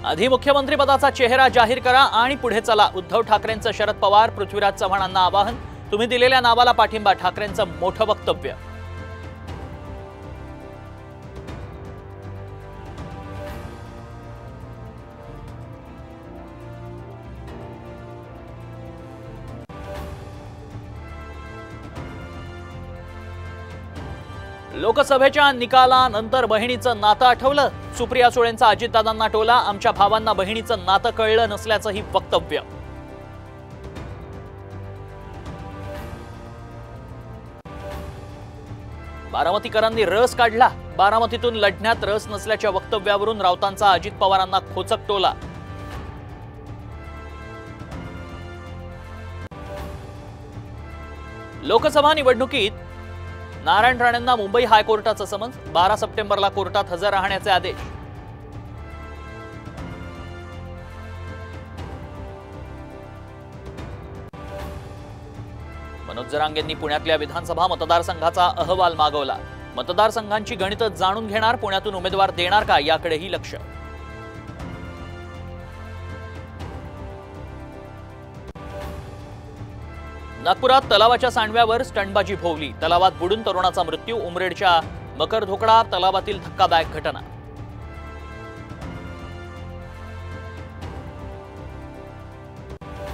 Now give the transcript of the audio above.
आधी मुख्यमंत्रीपदाचा चेहरा जाहीर करा आणि पुढे चला। उद्धव ठाकरेंचं शरद पवार पृथ्वीराज चव्हाणांना आवाहन। तुम्ही दिलेल्या नावाला पाठिंबा, ठाकरेंचं मोठं वक्तव्य। लोकसभेच्या निकालानंतर बहिणीचं नातं आठवलं। सुप्रिया सुळेंचा अजितदादांना टोला। आमच्या भावांना बहिणीचं नातं कळलं नसल्याचंही वक्तव्य। बारामतीकरांनी रस काढला। बारामतीतून लढण्यात रस नसल्याच्या वक्तव्यावरून राऊतांचा अजित पवारांना खोचक टोला। लोकसभा निवडणुकीत नारायण राणेंना मुंबई हायकोर्टाचं समन्स। 12 सप्टेंबरला कोर्टात हजर राहण्याचे आदेश। मनोज जरांगेंनी पुण्यातल्या विधानसभा मतदारसंघाचा अहवाल मागवला। मतदारसंघांची गणितं जाणून घेणार, पुण्यातून उमेदवार देणार का याकडेही लक्ष। नागपुरात तलावाच्या सांडव्यावर स्टंटबाजी भोवली। तलावात बुडून तरुणाचा मृत्यू। उमरेडच्या मकरधोकडा तलावातील धक्कादायक घटना।